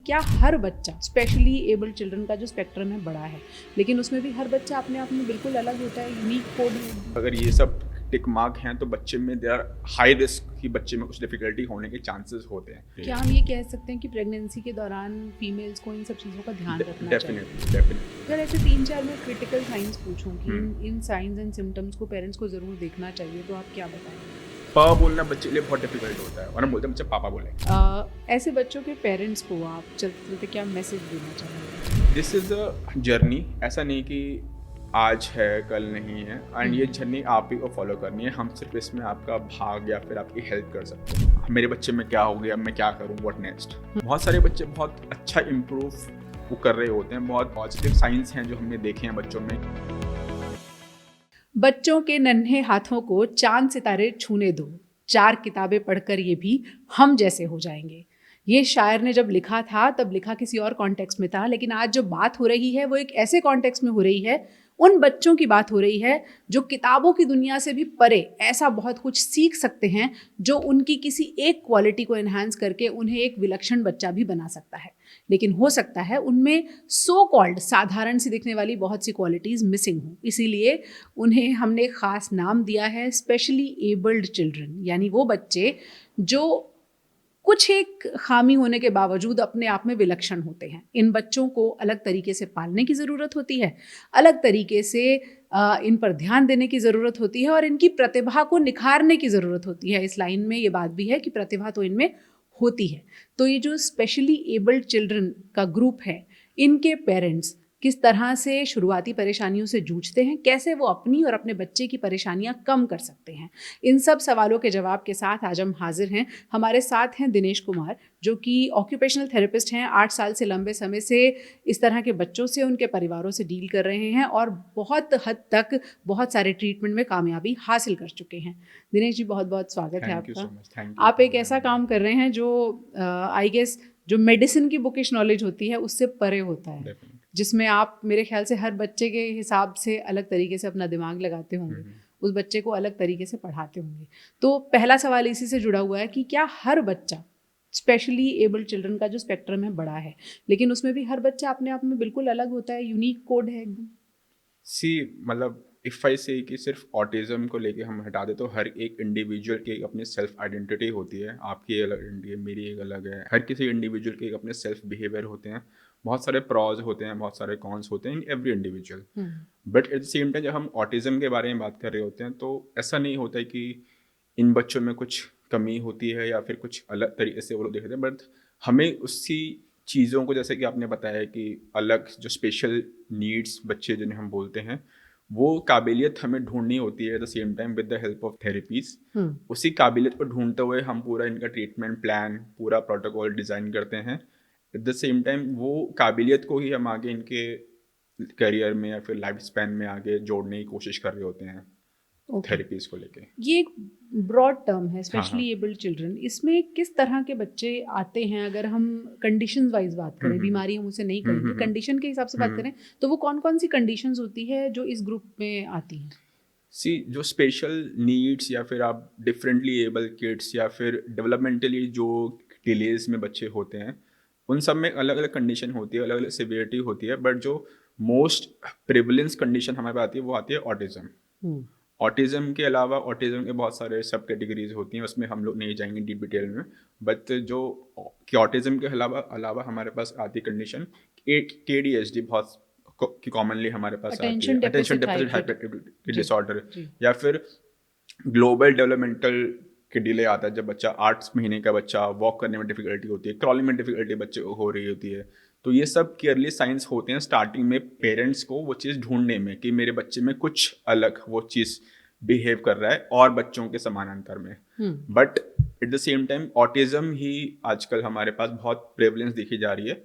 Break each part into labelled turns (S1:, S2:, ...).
S1: क्या हर बच्चा, specially abled children का जो स्पेक्ट्रम है बड़ा है, लेकिन उसमें भी हर बच्चा अपने आप में बिल्कुल अलग होता है, यूनिक कोड है।
S2: अगर ये सब टिक मार्क हैं तो बच्चे में दे आर हाई रिस्क कि बच्चे में कुछ डिफिकल्टी होने के चांसेस होते हैं।
S1: क्या हम ये कह सकते हैं कि प्रेगनेंसी के दौरान फीमेल्स को इन सब चीज़ों का ध्यान रखना चाहिए?
S2: डेफिनेटली।
S1: अगर ऐसे 3-4 मैं क्रिटिकल साइंस पूछूं कि इन साइंस एंड सिम्टम्स को पेरेंट्स को ज़रूर देखना चाहिए, तो आप क्या बताएंगे?
S2: पापा बोलना बच्चे के लिए बहुत डिफिकल्ट होता है और हम बोलते हैं बच्चे पापा बोले।
S1: ऐसे बच्चों के पेरेंट्स को आप चलते चलते क्या मैसेज देना चाहेंगे?
S2: दिस इज़ अ जर्नी, ऐसा नहीं कि आज है कल नहीं है, एंड ये जर्नी आप ही को फॉलो करनी है। हम सिर्फ इसमें आपका भाग या फिर आपकी हेल्प कर सकते हैं। मेरे बच्चे में क्या हो गया, मैं क्या करूँ, व्हाट नेक्स्ट। बहुत सारे बच्चे बहुत अच्छा इम्प्रूव वो कर रहे होते हैं, बहुत पॉजिटिव साइंस हैं जो हमने देखे हैं बच्चों में।
S1: बच्चों के नन्हे हाथों को चांद सितारे छूने दो, 4 किताबें पढ़कर ये भी हम जैसे हो जाएंगे। ये शायर ने जब लिखा था तब लिखा किसी और कॉन्टेक्स्ट में था, लेकिन आज जो बात हो रही है वो एक ऐसे कॉन्टेक्स्ट में हो रही है, उन बच्चों की बात हो रही है जो किताबों की दुनिया से भी परे ऐसा बहुत कुछ सीख सकते हैं जो उनकी किसी एक क्वालिटी को एनहांस करके उन्हें एक विलक्षण बच्चा भी बना सकता है। लेकिन हो सकता है उनमें सो कॉल्ड साधारण सी दिखने वाली बहुत सी क्वालिटीज़ मिसिंग हों, इसीलिए उन्हें हमने एक ख़ास नाम दिया है स्पेशली एबल्ड चिल्ड्रन, यानी वो बच्चे जो कुछ एक खामी होने के बावजूद अपने आप में विलक्षण होते हैं। इन बच्चों को अलग तरीके से पालने की ज़रूरत होती है, अलग तरीके से इन पर ध्यान देने की ज़रूरत होती है और इनकी प्रतिभा को निखारने की ज़रूरत होती है। इस लाइन में ये बात भी है कि प्रतिभा तो इनमें होती है। तो ये जो स्पेशली एबल्ड चिल्ड्रन का ग्रुप है, इनके पेरेंट्स किस तरह से शुरुआती परेशानियों से जूझते हैं, कैसे वो अपनी और अपने बच्चे की परेशानियां कम कर सकते हैं, इन सब सवालों के जवाब के साथ आज हम हाजिर हैं। हमारे साथ हैं दिनेश कुमार, जो कि ऑक्यूपेशनल थेरेपिस्ट हैं। 8 साल से लंबे समय से इस तरह के बच्चों से, उनके परिवारों से डील कर रहे हैं और बहुत हद तक बहुत सारे ट्रीटमेंट में कामयाबी हासिल कर चुके हैं। दिनेश जी, बहुत बहुत स्वागत है
S2: थैंक यू
S1: आपका।
S2: So much. Thank you.
S1: आप एक ऐसा काम कर रहे हैं जो आई गेस जो मेडिसिन की बुकिश नॉलेज होती है उससे परे होता है, जिसमें आप मेरे ख्याल से हर बच्चे के हिसाब से अलग तरीके से अपना दिमाग लगाते होंगे, उस बच्चे को अलग तरीके से पढ़ाते होंगे। तो पहला सवाल इसी से जुड़ा हुआ है कि क्या हर बच्चा, स्पेशली एबल्ड चिल्ड्रन का जो स्पेक्ट्रम है बड़ा है, लेकिन उसमें भी हर बच्चा अपने आप में बिल्कुल अलग होता है, यूनिक कोड है एकदम?
S2: मतलब इफ़ आई से कि सिर्फ ऑटिज़म को लेके हम हटा दे तो हर एक इंडिविजुअल की एक अपनी सेल्फ आइडेंटिटी होती है। आपकी एक अलग आइडेंटिटी है, मेरी एक अलग है। हर किसी इंडिविजुअल के एक अपने सेल्फ बिहेवियर होते हैं। बहुत सारे प्रॉज होते हैं, बहुत सारे कॉन्स होते हैं in every individual. But at the same time जब हम ऑटिज़म के बारे में बात कर रहे होते हैं तो ऐसा नहीं होता है कि इन बच्चों में कुछ कमी होती है या फिर कुछ अलग तरीके से वो लोग देखते हैं। बट हमें उसी चीज़ों को, जैसे कि आपने बताया कि अलग जो स्पेशल नीड्स बच्चे जिन्हें हम बोलते हैं, वो काबिलियत हमें ढूंढनी होती है eight the same time with the help of therapies. उसी काबिलियत को ढूंढते हुए हम पूरा इनका ट्रीटमेंट प्लान, पूरा प्रोटोकॉल डिज़ाइन करते हैं। एट द सेम टाइम वो काबिलियत को ही हम आगे इनके करियर में या फिर लाइफ स्पैन में आगे जोड़ने की कोशिश कर रहे होते हैं थेरेपीज को लेके।
S1: ये एक ब्रॉड टर्म है,
S2: हाँ,
S1: स्पेशली एबल्ड चिल्ड्रन। इसमें किस तरह के बच्चे आते हैं? अगर हम कंडीशंस वाइज बात करें, बीमारी हम उसे नहीं कहेंगे, कंडीशन के हिसाब से बात करें, तो वो कौन कौन सी कंडीशंस होती है जो इस ग्रुप में आती हैं?
S2: जो स्पेशल नीड्स या फिर आप डिफरेंटली एबल किड्स या फिर डेवलपमेंटली जो डिलेज में बच्चे होते हैं, उन सब में अलग अलग कंडीशन होती है, अलग अलग सिवियरिटी होती है। बट जो मोस्ट प्रिवलेंस कंडीशन हमारे पास आती है वो आती है ऑटिज़म। ऑटिज़म के अलावा ऑटिज़म के बहुत सारे सब कैटेगरीज होती हैं, उसमें हम लोग नहीं जाएंगे डीप डिटेल में। बट जो कि ऑटिज़म के अलावा हमारे पास आती कंडीशन KDHD बहुत कॉमनली हमारे पास आती है, अटेंशन डेफिसिट हाइपरएक्टिविटी डिसऑर्डर। या फिर ग्लोबल डेवलपमेंटल के डिले आता है, जब बच्चा 8 महीने का बच्चा वॉक करने में डिफिकल्टी होती है, क्रॉलिंग में डिफिकल्टी बच्चे को हो रही होती है। तो ये सब केयरली साइंस होते हैं स्टार्टिंग में पेरेंट्स को वो चीज़ ढूंढने में कि मेरे बच्चे में कुछ अलग वो चीज़ बिहेव कर रहा है और बच्चों के समानांतर में। But at the same time autism ही आजकल हमारे पास बहुत प्रेवलेंस दिखी जा रही है।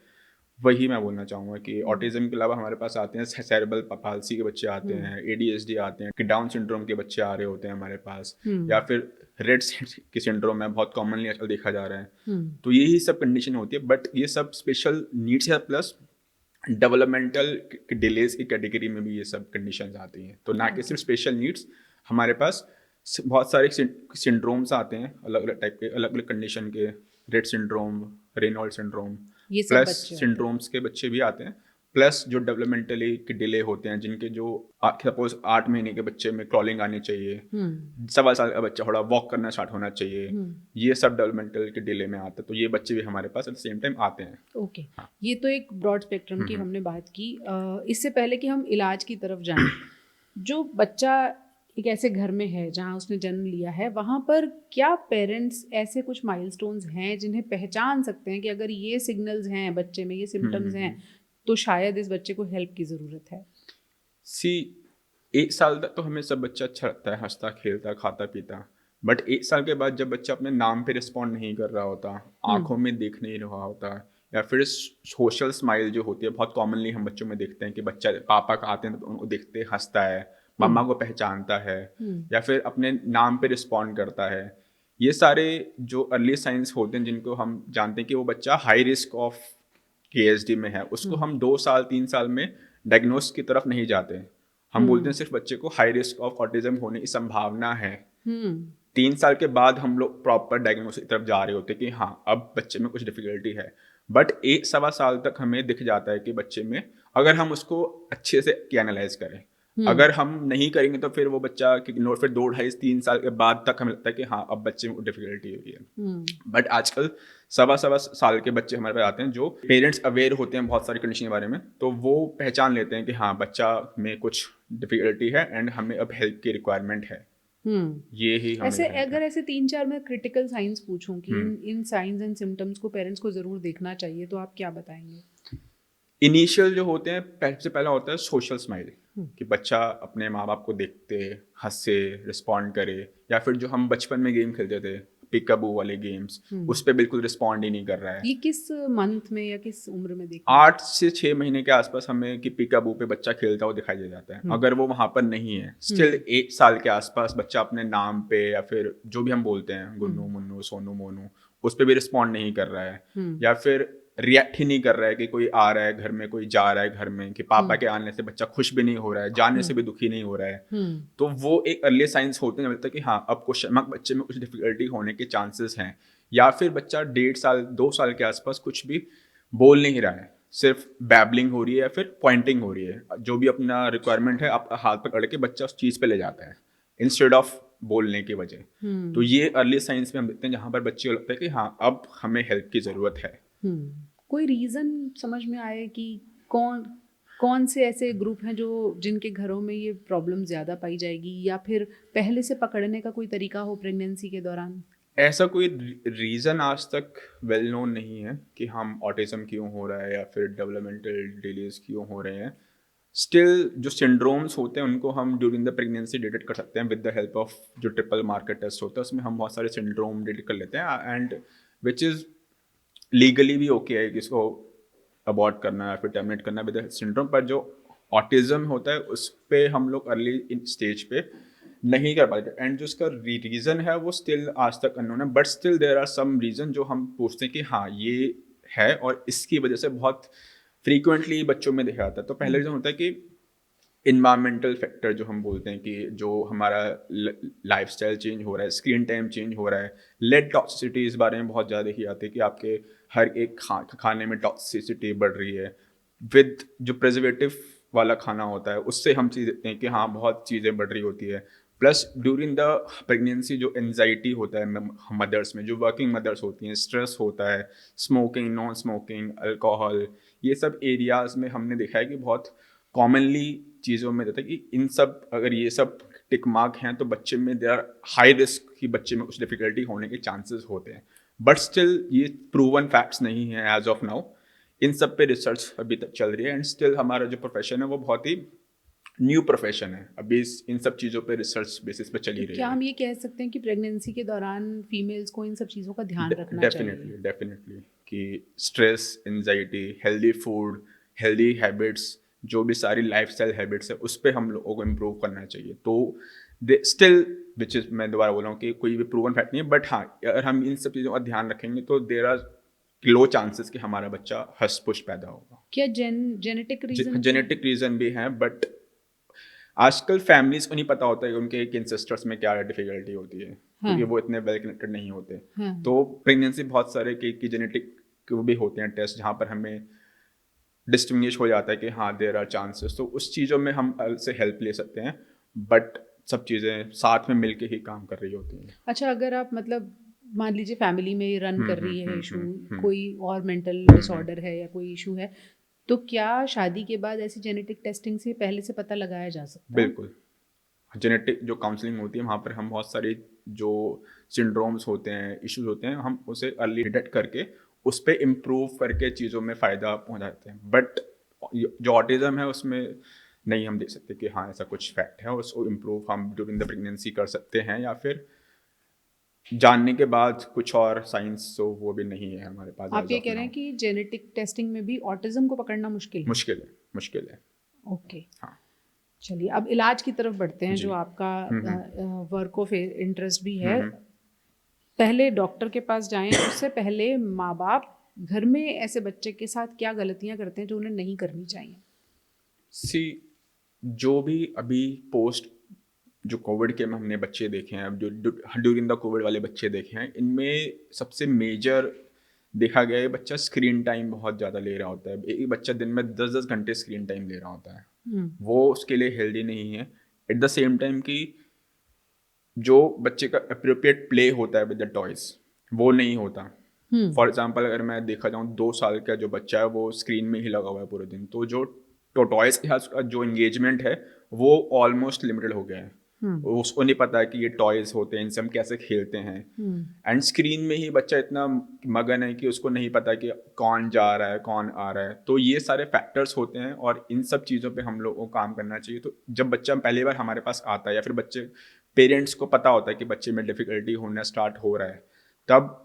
S2: वही मैं बोलना चाहूँगा कि ऑटिज़म के अलावा हमारे पास आते हैं सेरेब्रल पाल्सी के बच्चे आते हैं, ADHD आते हैं, कि डाउन सिंड्रोम के बच्चे आ रहे होते हैं हमारे पास, या फिर रेड की सिंड्रोम में बहुत कॉमनली आजकल देखा जा रहा है। तो यही सब कंडीशन होती है। बट ये सब स्पेशल नीड्स है प्लस डेवलपमेंटल डिलेज की कैटेगरी में भी ये सब कंडीशंस आती हैं। तो ना कि सिर्फ स्पेशल नीड्स, हमारे पास बहुत सारे सिंड्रोम्स आते हैं अलग अलग टाइप के, अलग अलग कंडीशन के। रेड सिंड्रोम, रेनॉल्ड सिंड्रोम,
S1: ये सब
S2: प्लस
S1: बच्चे होते हैं।
S2: सिंड्रोम्स के बच्चे भी आते हैं, प्लस जो डेवलपमेंटली डिले होते हैं, जिनके जो सपोज 8 महीने के बच्चे में क्रॉलिंग आनी चाहिए, 1.25 साल का बच्चा थोड़ा वॉक करना स्टार्ट होना चाहिए, ये सब डेवलपमेंटल के डिले में आते हैं, तो ये बच्चे भी हमारे पास एट द सेम टाइम आते हैं।
S1: ओके, ये तो एक ब्रॉड स्पेक्ट्रम की हमने बात की। इससे पहले कि हम इलाज की तरफ जाएं, जो बच्चा एक ऐसे घर में है जहाँ उसने जन्म लिया है, वहाँ पर क्या पेरेंट्स ऐसे कुछ माइलस्टोन्स हैं जिन्हें पहचान सकते हैं कि अगर ये सिग्नल्स हैं बच्चे में, ये सिम्टम्स हैं, तो शायद इस बच्चे को हेल्प की ज़रूरत है?
S2: सी 1 साल तक तो हमें सब बच्चा अच्छा लगता है, हंसता खेलता खाता पीता, बट 1 साल के बाद जब बच्चा अपने नाम पे रिस्पॉन्ड नहीं कर रहा होता, आंखों में देख नहीं रहा होता, या फिर सोशल स्माइल जो होती है, बहुत कॉमनली हम बच्चों में देखते हैं कि बच्चा पापा का आते हैं तो उनको देखते हंसता है, मम्मा को पहचानता है, या फिर अपने नाम पे रिस्पॉन्ड करता है, ये सारे जो अर्ली साइंस होते हैं जिनको हम जानते हैं कि वो बच्चा हाई रिस्क ऑफ KSD में है, उसको हम 2 साल 3 साल में डायग्नोस की तरफ नहीं जाते। हम बोलते हैं सिर्फ बच्चे को हाई रिस्क ऑफ ऑटिज्म होने की संभावना है। 3 साल के बाद हम लोग प्रॉपर डायग्नोसिस की तरफ जा रहे होते हैं कि हाँ अब बच्चे में कुछ डिफिकल्टी है, बट 1-1.25 साल तक हमें दिख जाता है कि बच्चे में, अगर हम उसको अच्छे से एनालाइज करें, अगर हम नहीं करेंगे तो फिर वो बच्चा फिर 2-2.5-3 साल के बाद तक हमें लगता है कि हाँ अब बच्चे में डिफिकल्टी हुई है। बट आजकल 1.25 साल के बच्चे हमारे पास आते हैं जो पेरेंट्स अवेयर होते हैं बहुत सारी कंडीशन के बारे में, तो वो पहचान लेते हैं कि हाँ बच्चा में कुछ डिफिकल्टी है एंड हमें अब हेल्प की रिक्वायरमेंट है। ये ही हमें
S1: ऐसे
S2: है।
S1: अगर ऐसे 3-4 मैं क्रिटिकल साइंस पूछूं कि इन साइंस एंड सिम्टम्स को पेरेंट्स को जरूर देखना चाहिए, तो आप क्या बताएंगे?
S2: इनिशियल जो होते हैं, सबसे पहला होता है सोशल स्माइल, कि बच्चा अपने माँ बाप को देखते हंसे रिस्पॉन्ड करे, या फिर जो हम बचपन में गेम खेलते थे पिकाबू वाले गेम्स, उस पर बिल्कुल रिस्पॉन्ड ही नहीं कर रहा है।
S1: ये किस मंथ में या किस उम्र में देखते
S2: 8 से 6 महीने के आसपास हमें कि पिकाबू पे बच्चा खेलता हुआ दिखाई दे जाता है। अगर वो वहां पर नहीं है, स्टिल 1 साल के आसपास बच्चा अपने नाम पे या फिर जो भी हम बोलते हैं गुन्नू मुन्नू सोनू मोनू, उस पर भी रिस्पॉन्ड नहीं कर रहा है, या फिर रिएक्ट ही नहीं कर रहा है कि कोई आ रहा है घर में, कोई जा रहा है घर में, कि पापा के आने से बच्चा खुश भी नहीं हो रहा है, जाने से भी दुखी नहीं हो रहा है, तो वो एक अर्ली साइंस होते हैं लगता है कि हाँ अब क्वेश्चन मार्क बच्चे में कुछ डिफिकल्टी होने के चांसेस हैं, या फिर बच्चा 1.5 साल 2 साल के आसपास कुछ भी बोल नहीं रहा है, सिर्फ बैबलिंग हो रही है या फिर पॉइंटिंग हो रही है, जो भी अपना रिक्वायरमेंट है आप हाथ पकड़ के बच्चा उस चीज़ पे ले जाता है इंस्टेड ऑफ बोलने की वजह। तो ये अर्ली साइंस में हम देखते हैं जहाँ पर बच्चे को लगता है कि हाँ अब हमें हेल्प की ज़रूरत है।
S1: कोई रीज़न समझ में आए कि कौन कौन से ऐसे ग्रुप हैं जो जिनके घरों में ये प्रॉब्लम ज़्यादा पाई जाएगी, या फिर पहले से पकड़ने का कोई तरीका हो प्रेगनेंसी के दौरान?
S2: ऐसा कोई रीज़न आज तक वेल नोन नहीं है कि हम ऑटिज्म क्यों हो रहा है या फिर डेवलपमेंटल डिलेज क्यों हो रहे हैं। स्टिल जो सिंड्रोम्स होते हैं उनको हम ड्यूरिंग द प्रेगनेंसी डिटेक्ट कर सकते हैं विद द हेल्प ऑफ जो ट्रिपल मार्कर टेस्ट होता है, उसमें हम बहुत सारे सिंड्रोम डिटेक्ट कर लेते हैं, एंड विच इज़ लीगली भी ओके है कि इसको अबॉर्ट करना या फिर टर्मिनेट करना विद सिंड्रोम। पर जो ऑटिज्म होता है उस पर हम लोग अर्ली स्टेज पे नहीं कर पाते, एंड जो उसका रीज़न है वो स्टिल आज तक अननोन है, but still there are some reason जो हम पूछते हैं कि हाँ ये है और इसकी वजह से बहुत फ्रीक्वेंटली बच्चों में देखा जाता है। तो पहले रीज़न होता है कि इन्वायरमेंटल फैक्टर जो हम बोलते हैं कि जो हमारा लाइफस्टाइल चेंज हो रहा है, स्क्रीन टाइम चेंज हो रहा है, लेड टॉक्सिसिटी इस बारे में बहुत ज़्यादा देखी जाती है कि आपके हर एक खाने में टॉक्सिसिटी बढ़ रही है, विद जो प्रिजर्वेटिव वाला खाना होता है उससे हम चीज़ देखते हैं कि हाँ बहुत चीज़ें बढ़ रही होती है। प्लस ड्यूरिंग द प्रेगनेंसी जो एनजाइटी होता है मदर्स में, जो वर्किंग मदर्स होती हैं, स्ट्रेस होता है, स्मोकिंग नॉन स्मोकिंग अल्कोहल, ये सब एरियाज़ में हमने देखा है कि बहुत कॉमनली चीज़ों में रहता है कि इन सब अगर ये सब टिक मार्क हैं तो बच्चे में देर आर हाई रिस्क कि बच्चे में कुछ डिफिकल्टी होने के चांसेस होते हैं, बट स्टिल ये प्रूवन फैक्ट्स नहीं है एज ऑफ नाउ। इन सब पे रिसर्च अभी तक चल रही है, एंड स्टिल हमारा जो प्रोफेशन है वो बहुत ही न्यू प्रोफेशन है, अभी इन सब चीज़ों पे रिसर्च बेसिस पे चली रही है।
S1: क्या हम ये कह सकते हैं कि प्रेगनेंसी के दौरान फीमेल्स को इन सब चीज़ों का ध्यान रखना चाहिए?
S2: डेफिनेटली कि stress, anxiety, healthy food, healthy habits, जो भी सारी लाइफस्टाइल हैबिट्स है उस पर हम लोगों को इम्प्रूव करना चाहिए। तो स्टिल विच इज़, मैं दोबारा बोल रहा हूँ कि कोई भी प्रूवन फैक्ट नहीं है, बट हाँ अगर हम इन सब चीज़ों का ध्यान रखेंगे तो देर आर लो चांसेस कि हमारा बच्चा हंस पुश पैदा होगा।
S1: क्या जेनेटिक
S2: रीज़न भी हैं, बट आजकल फैमिलीज को नहीं पता होता है कि उनके इंसेस्टर्स में क्या डिफिकल्टी होती है, क्योंकि वो इतने वेल कनेक्टेड नहीं होते। तो प्रेगनेंसी बहुत सारे की जेनेटिक वो भी होते हैं टेस्ट जहाँ पर हमें डिस्टिंग्विश हो जाता है कि हाँ देयर आर चांसेस, तो उस चीज़ों में हम से हेल्प ले सकते हैं, बट सब चीज़ें साथ में मिलके ही काम कर रही होती हैं।
S1: अच्छा, अगर आप मतलब मान लीजिए फैमिली में रन कर रही है इशू,
S2: हम्म।
S1: कोई और मेंटल डिसऑर्डर है या कोई इशू है, तो क्या शादी के बाद ऐसी जेनेटिक टेस्टिंग से पहले से पता लगाया जा सकता है?
S2: बिल्कुल, जेनेटिक जो काउंसलिंग होती है वहाँ पर हम बहुत सारे जो सिंड्रोम्स होते हैं, इश्यूज होते हैं, हम उसे अर्ली डिटेक्ट करके उस पर इम्प्रूव करके चीज़ों में फ़ायदा पहुँचाते हैं। बट जो ऑटिज़म है उसमें नहीं हम देख सकते कि हाँ ऐसा कुछ फैक्ट है, उसको इम्प्रूव हम ड्यूरिंग द प्रेगनेंसी कर सकते हैं, या फिर जानने के बाद कुछ और साइंस तो वो भी नहीं है हमारे पास
S1: आप
S2: as
S1: ये
S2: of
S1: कह रहे हैं
S2: now।
S1: कि जेनेटिक टेस्टिंग में भी ऑटिज्म को पकड़ना मुश्किल है?
S2: मुश्किल है, मुश्किल है।
S1: ओके,
S2: हाँ
S1: चलिए अब इलाज की तरफ बढ़ते हैं,
S2: जी।
S1: जो आपका वर्क ऑफ इंटरेस्ट भी है।
S2: हम्म।
S1: पहले डॉक्टर के पास जाएं, उससे पहले माँ बाप घर में ऐसे बच्चे के साथ क्या गलतियां करते हैं जो उन्हें नहीं करनी चाहिए?
S2: सी, जो भी अभी पोस्ट जो कोविड के में हमने बच्चे देखे हैं, अब जो ड्यूरिंग द कोविड वाले बच्चे देखे हैं, इनमें सबसे मेजर देखा गया है बच्चा स्क्रीन टाइम बहुत ज़्यादा ले रहा होता है। एक बच्चा दिन में 10-10 घंटे स्क्रीन टाइम ले रहा होता है, वो उसके लिए हेल्दी नहीं है। एट द सेम टाइम कि जो बच्चे का अप्रोप्रिएट प्ले होता है विद द टॉयज, वो नहीं होता। फॉर एग्जाम्पल अगर मैं देखा जाऊँ, 2 साल का जो बच्चा है वो स्क्रीन में ही लगा हुआ है पूरे दिन, तो जो टॉयज के साथ उसका जो एंगेजमेंट है वो ऑलमोस्ट लिमिटेड हो गया है। उसको नहीं पता है कि ये टॉयज होते हैं, इनसे हम कैसे खेलते हैं, एंड स्क्रीन में ही बच्चा इतना मगन है कि उसको नहीं पता कि कौन जा रहा है कौन आ रहा है। तो ये सारे फैक्टर्स होते हैं और इन सब चीज़ों पे हम लोगों को काम करना चाहिए। तो जब बच्चा पहली बार हमारे पास आता है, या फिर बच्चे पेरेंट्स को पता होता है कि बच्चे में डिफ़िकल्टी होना स्टार्ट हो रहा है, तब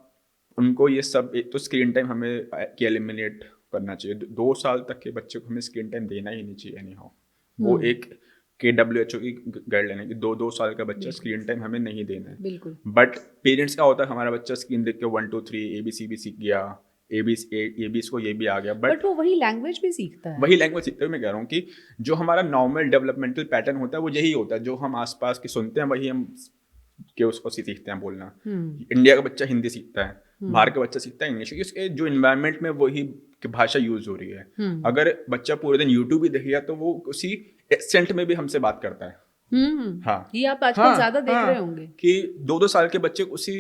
S2: उनको ये सब, एक तो स्क्रीन टाइम हमें एलिमिनेट करना चाहिए। 2 साल तक के बच्चे को हमें स्क्रीन टाइम देना ही नहीं चाहिए एनी हाउ। वो एक KWHO की गाइडलाइन है कि 2-2 साल का बच्चा स्क्रीन टाइम हमें नहीं देना है।
S1: बिल्कुल।
S2: बट पेरेंट्स का होता है हमारा बच्चा स्क्रीन देख के 1 2 3 ABCD सीख गया, एबीस को ये भी आ गया,
S1: बट वो वही लैंग्वेज भी सीखता है।
S2: वही लैंग्वेज सीखते हुए मैं कह रहा हूँ कि जो हमारा नॉर्मल डेवलपमेंटल पैटर्न होता है वो यही होता है, जो हम आसपास के सुनते हैं वही हम के उसको सीखते हैं बोलना। इंडिया का बच्चा हिंदी सीखता है, बाहर का बच्चा सीखता है इंग्लिश, इसके जो इन्वायरमेंट में वही की भाषा यूज हो रही है। अगर बच्चा पूरे दिन यूट्यूब ही देखेगा तो वो उसी एक्सेंट में भी हमसे बात करता है। हाँ,
S1: ये आप आजकल ज्यादा देख रहे होंगे
S2: कि 2-2 साल के बच्चे उसी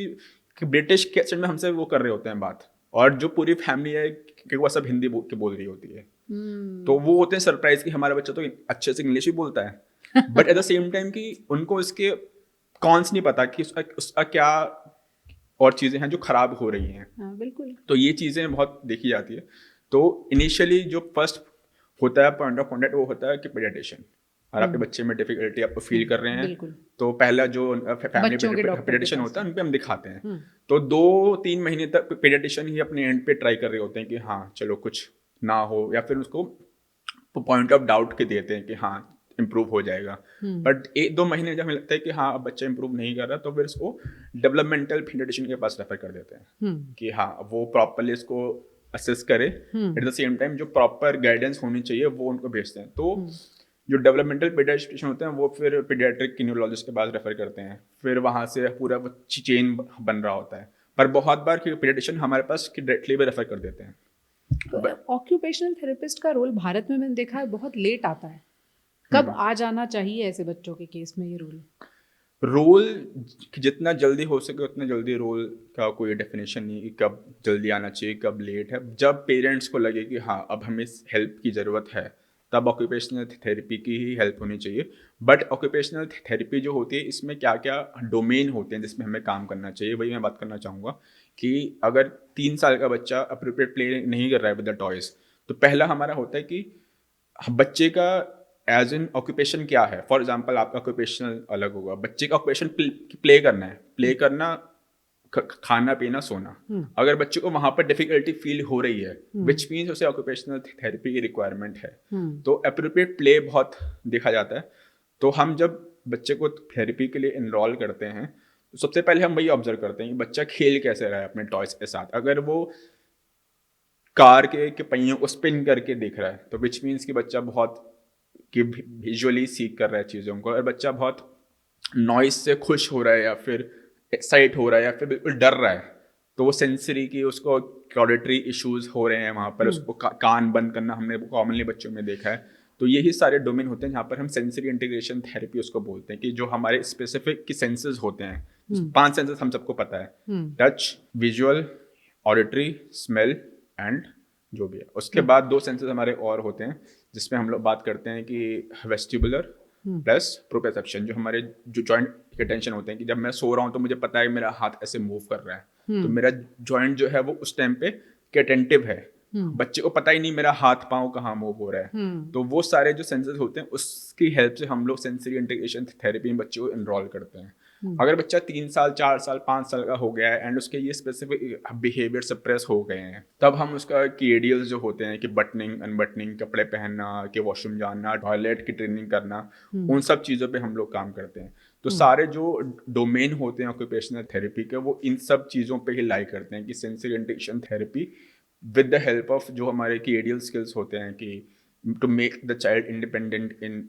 S2: ब्रिटिश के एक्सेंट में हमसे वो कर रहे होते हैं बात, और जो पूरी फैमिली है कि वो सब हिंदी बोल रही होती है। तो वो होते हैं सरप्राइज कि हमारा बच्चा तो अच्छे से इंग्लिश भी बोलता है, but at the same time कि उनको इसके कॉन्स नहीं पता कि उसका क्या और चीज़ें हैं जो खराब हो रही हैं।
S1: हाँ, बिल्कुल।
S2: तो ये चीज़ें बहुत देखी जाती है। तो इनिशियली जो फर्स्ट होता है पॉइंट ऑफ कॉन्टैक्ट वो होता है कि पीडियाट्रिशियन, और आपके बच्चे में डिफिकल्टी आपको फील कर रहे हैं, तो पहला जो फैमिली पीडियाट्रिशियन होता है उन पे हम दिखाते हैं। तो 2-3 महीने तक पीडियाट्रिशियन ही अपने एंड पे ट्राई कर रहे होते हैं कि हाँ चलो कुछ ना हो, या फिर उसको पॉइंट ऑफ डाउट के देते हैं कि हाँ इम्प्रूव हो जाएगा। बट 1-2 महीने जब हमें लगता है कि हाँ अब बच्चा इम्प्रूव नहीं कर रहा, तो फिर इसको डेवलपमेंटल पीडियाट्रिशियन के पास रेफर कर देते हैं कि हाँ वो प्रॉपरली इसको असेस करे। एट द सेम टाइम जो प्रॉपर गाइडेंस होनी चाहिए वो उनको भेजते हैं। तो जो डेवलपमेंटल पीडियाट्रिशियन होते हैं वो फिर पीडियाट्रिक न्यूरोलॉजिस्ट के पास रेफर करते हैं, फिर वहाँ से पूरा चेन बन रहा होता है। पर बहुत बार पीडियाट्रिशियन हमारे पास डायरेक्टली भी रेफर कर देते हैं।
S1: ऑक्यूपेशनल थेरेपिस्ट का रोल भारत में मैंने देखा है बहुत लेट आता है। कब आ जाना चाहिए ऐसे बच्चों के केस में ये
S2: रोल? जितना जल्दी हो सके उतना जल्दी। रोल का कोई डेफिनेशन नहीं कि कब जल्दी आना चाहिए कब लेट है। जब पेरेंट्स को लगे कि हाँ अब हमें हेल्प की ज़रूरत है, तब ऑक्यूपेशनल थेरेपी की ही हेल्प होनी चाहिए। बट ऑक्यूपेशनल थेरेपी जो होती है इसमें क्या क्या डोमेन होते हैं जिसमें हमें काम करना चाहिए, वही मैं बात करना चाहूँगा। कि अगर 3 साल का बच्चा अप्रोप्रिएट प्ले नहीं कर रहा है विद द टॉयज़, तो पहला हमारा होता है कि बच्चे का एज एन ऑक्यूपेशन क्या है। फॉर एग्जाम्पल आपका ऑक्यूपेशनल अलग होगा, बच्चे का ऑक्यूपेशन प्ले करना है, प्ले करना, खाना पीना सोना। अगर बच्चे को वहां पर डिफिकल्टी फील हो रही है विच मीन्स उसे ऑक्यूपेशनल थेरेपी की रिक्वायरमेंट है। तो अप्रोप्रिएट प्ले बहुत देखा जाता है। तो हम जब बच्चे को थेरेपी के लिए इनरोल करते हैं तो सबसे पहले हम वही ऑब्जर्व करते हैं कि बच्चा खेल कैसे रहा है अपने टॉयज के साथ। अगर वो कार के पहियों को स्पिन करके देख रहा है तो विच मीन्स कि बच्चा बहुत कि विजुअली सीख कर रहा है चीज़ों को। और बच्चा बहुत नॉइस से खुश हो रहा है या फिर एक्साइट हो रहा है या फिर बिल्कुल डर रहा है, तो वो सेंसरी की उसको ऑडिटरी इश्यूज हो रहे हैं वहाँ पर, उसको कान बंद करना हमने कॉमनली बच्चों में देखा है। तो यही सारे डोमेन होते हैं जहाँ पर हम सेंसरी इंटीग्रेशन थेरेपी उसको बोलते हैं, कि जो हमारे स्पेसिफिक की सेंसेस होते हैं, 5 सेंसेस हम सबको पता है, touch, visual, auditory, smell and जो भी है। उसके बाद 2 सेंसेस हमारे और होते हैं जिसमें हम लोग बात करते हैं कि वेस्टिबुलर प्लस प्रोप्रियोसेप्शन, जो हमारे जो जॉइंट के टेंशन होते हैं, कि जब मैं सो रहा हूँ तो मुझे पता है मेरा हाथ ऐसे मूव कर रहा है, तो मेरा जॉइंट जो है वो उस टाइम पे अटेंटिव है। बच्चे को पता ही नहीं मेरा हाथ पाँव कहाँ मूव हो रहा है। तो वो सारे जो सेंसर्स होते हैं उसकी हेल्प से हम लोग सेंसरी इंटीग्रेशन थेरेपी में बच्चे को इनरोल करते हैं। अगर बच्चा 3 साल 4 साल 5 साल का हो गया है एंड उसके ये स्पेसिफिक बिहेवियर सप्रेस हो गए हैं, तब हम उसका कीडियल्स जो होते हैं कि बटनिंग अनबटनिंग, कपड़े पहनना, कि वॉशरूम जाना, टॉयलेट की ट्रेनिंग करना, उन सब चीज़ों पे हम लोग काम करते हैं। तो सारे जो डोमेन होते हैं ऑक्यूपेशनल थेरेपी के, वो इन सब चीज़ों पे ही लाई करते हैं, कि sensory integration therapy with the help of जो हमारे कीडियल स्किल्स होते हैं, कि to make the child independent in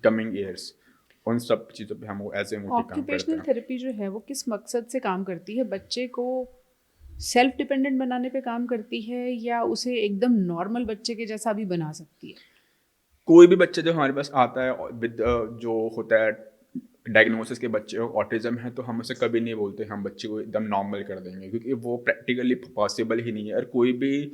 S2: coming years, उन सब चीज़ों पे हम वो ऐसे मोटी काम करते
S1: ऑक्यूपेशनल
S2: हैं।
S1: थेरेपी जो है वो किस मकसद से काम करती है? बच्चे को सेल्फ डिपेंडेंट बनाने पे काम करती है, या उसे एकदम नॉर्मल बच्चे के जैसा भी बना सकती है?
S2: कोई भी बच्चा जो हमारे पास आता है विद जो होता है डायग्नोसिस के बच्चे को ऑटिज्म है, तो हम उसे कभी नहीं बोलते हम बच्चे को एकदम नॉर्मल कर देंगे, क्योंकि वो प्रैक्टिकली पॉसिबल ही नहीं है। और कोई भी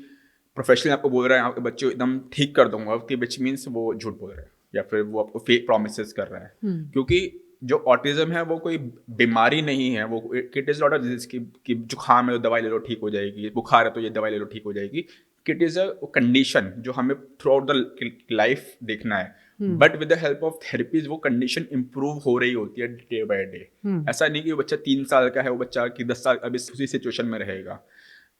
S2: प्रोफेशनल आपको बोल रहा है आपके बच्चे को एकदम ठीक कर दूंगा, कि विच मीन्स वो झूठ बोल रहा है या फिर वो आपको फेक प्रोमिस कर रहा है। क्योंकि जो ऑटिज्म है वो कोई बीमारी नहीं है, वो it is not a disease कि जुकाम है तो दवाई ले लो ठीक हो जाएगी, बुखार है तो ये दवाई ले लो ठीक हो जाएगी। इट इज अ कंडीशन जो हमें थ्रू आउट द लाइफ देखना है, but with the help of therapies वो कंडीशन इंप्रूव हो रही होती है डे बाय डे। ऐसा नहीं कि वो बच्चा 3 साल का है, वो बच्चा कि 10 साल अभी उसी सिचुएशन में रहेगा।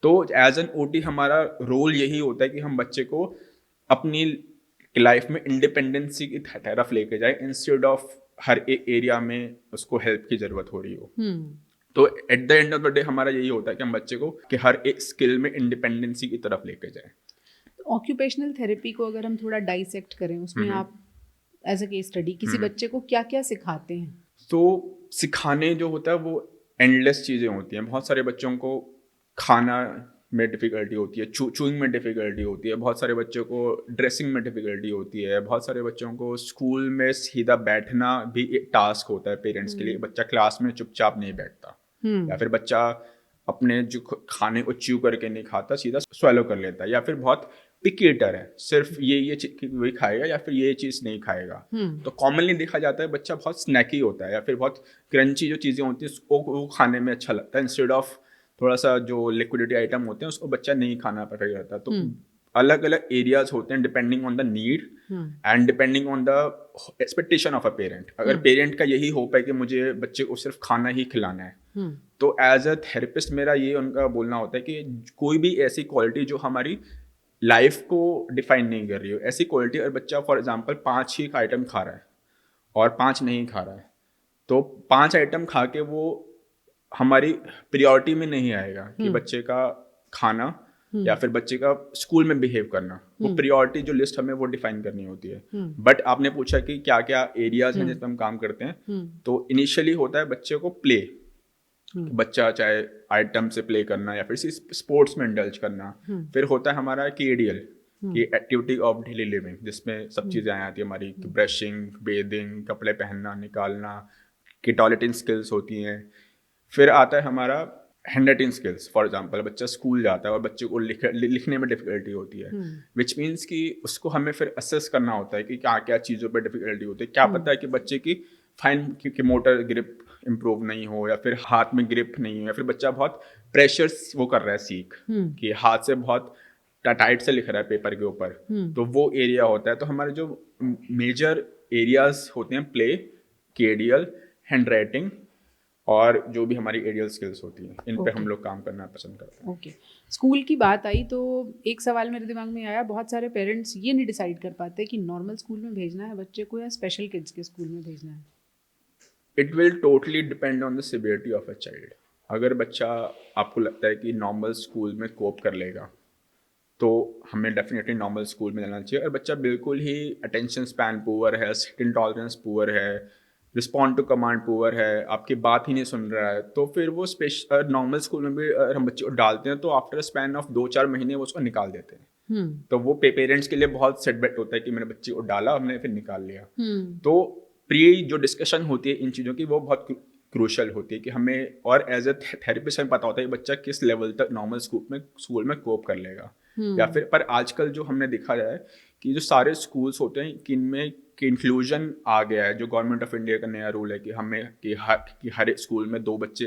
S2: तो एज एन ओटी हमारा रोल यही होता है कि हम बच्चे को अपनी लाइफ में इंडिपेंडेंसी की तरफ लेके जाए, इंस्टेड ऑफ हर एक एरिया में उसको हेल्प की जरूरत हो रही हो। तो at the end of the day हमारा यही होता है कि हम बच्चे को कि हर एक स्किल में इंडिपेंडेंसी की तरफ लेके जाए।
S1: ऑक्यूपेशनल थेरेपी को अगर हम थोड़ा डाइसेक्ट करें, उसमें आप एज अ केस स्टडी किसी बच्चे को क्या क्या सिखाते हैं?
S2: तो सिखाने जो होता है वो एंडलेस चीज़ें होती हैं। बहुत सारे बच्चों को खाना में डिफ़िकल्टी होती है, चूइंग में डिफ़िकल्टी होती है, बहुत सारे बच्चों को ड्रेसिंग में डिफ़िकल्टी होती है, बहुत सारे बच्चों को स्कूल में सीधा बैठना भी एक टास्क होता है पेरेंट्स के लिए। बच्चा क्लास में चुपचाप नहीं बैठता, या फिर बच्चा अपने जो खाने को च्यू करके नहीं खाता, सीधा स्वेलो कर लेता है, या फिर बहुत पिकी ईटर है, सिर्फ ये चीज वही खाएगा या फिर ये चीज़ नहीं खाएगा। तो कॉमनली देखा जाता है बच्चा बहुत स्नैकी होता है, या फिर बहुत क्रंची जो चीज़ें होती हैं उसको वो खाने में अच्छा लगता है, इंस्टेड ऑफ थोड़ा सा जो लिक्विडिटी आइटम होते हैं उसको बच्चा नहीं खाना प्रेफर करता। तो अलग अलग एरियाज होते हैं depending on the need and depending on the expectation of a parent. अगर पेरेंट का यही होप है कि मुझे बच्चे को सिर्फ खाना ही खिलाना है, तो एज अ थेरेपिस्ट मेरा ये उनका बोलना होता है कि कोई भी ऐसी क्वालिटी जो हमारी लाइफ को डिफाइन नहीं कर रही हो, ऐसी क्वालिटी। अगर बच्चा फॉर एग्जांपल 5 ही आइटम खा रहा है और 5 नहीं खा रहा है, तो 5 आइटम खा के वो हमारी प्रियोरिटी में नहीं आएगा कि बच्चे का खाना या फिर बच्चे का स्कूल में बिहेव करना। वो प्रियोरिटी जो लिस्ट हमें वो डिफाइन करनी होती है। बट आपने पूछा कि क्या क्या एरियाज हैं जिसमें हम काम करते हैं, तो इनिशियली होता है बच्चे को प्ले, बच्चा चाहे आइटम से प्ले करना या फिर स्पोर्ट्स में इंडल्ज करना। फिर होता है हमारा केडियल की एक्टिविटी ऑफ डेली लिविंग, जिसमें सब चीज़ें आ जाती है हमारी, ब्रशिंग, बेदिंग, कपड़े पहनना निकालना, की टॉयलेटिंग स्किल्स होती हैं। फिर आता है हमारा hand writing skills. For example बच्चा स्कूल जाता है और बच्चे को लिखने में डिफिकल्टी होती है, विच मीन्स कि उसको हमें फिर असेस करना होता है कि क्या क्या चीज़ों पर डिफिकल्टी होती है। क्या पता है कि बच्चे की फाइन की मोटर ग्रिप इम्प्रूव नहीं हो, या फिर हाथ में ग्रिप नहीं हो, या फिर बच्चा बहुत प्रेशर वो कर रहा है सीख कि हाथ से बहुत टाइट से लिख रहा है पेपर के ऊपर, तो वो एरिया होता है। तो हमारे जो मेजर एरियाज होते हैं प्ले, केडियल, हैंड राइटिंग और जो भी हमारी एरियल स्किल्स होती हैं, इन पे हम लोग काम करना पसंद करते हैं।
S1: ओके, स्कूल की बात आई तो एक सवाल मेरे दिमाग में आया, बहुत सारे पेरेंट्स ये नहीं डिसाइड कर पाते कि नॉर्मल स्कूल में भेजना है बच्चे को या स्पेशल किड्स के स्कूल में भेजना है।
S2: It will totally depend on the severity of a child. अगर बच्चा आपको लगता है कि नॉर्मल स्कूल में कोप कर लेगा, तो हमें डेफिनेटली नॉर्मल स्कूल में जाना चाहिए। और बच्चा बिल्कुल ही अटेंशन स्पैन पुअर है, सिट इन टॉलरेंस पुअर है, रिस्पॉन्ड टू कमांड पुअर है, आपकी बात ही नहीं सुन रहा है, तो फिर वो स्पेशल नॉर्मल स्कूल में भी अगर हम बच्चे को डालते हैं तो आफ्टर स्पैन ऑफ 2-4 महीने वो उसको निकाल देते हैं। तो वो पेरेंट्स के लिए बहुत सेटबैक होता है कि मैंने बच्चे को डाला, हमने फिर निकाल लिया। तो प्री जो डिस्कशन होती है इन चीज़ों की वो बहुत क्रूशल होती है कि हमें, और एज ए थेरेपिस्ट हमें पता होता है कि बच्चा किस लेवल तक नॉर्मल स्कूल में कोप कर लेगा। या फिर पर आजकल जो हमने देखा है कि जो सारे स्कूल्स होते हैं कि इनमें कि इंक्लूजन आ गया है, जो गवर्नमेंट ऑफ इंडिया का नया रूल है कि हमें कि हर एक स्कूल में 2 बच्चे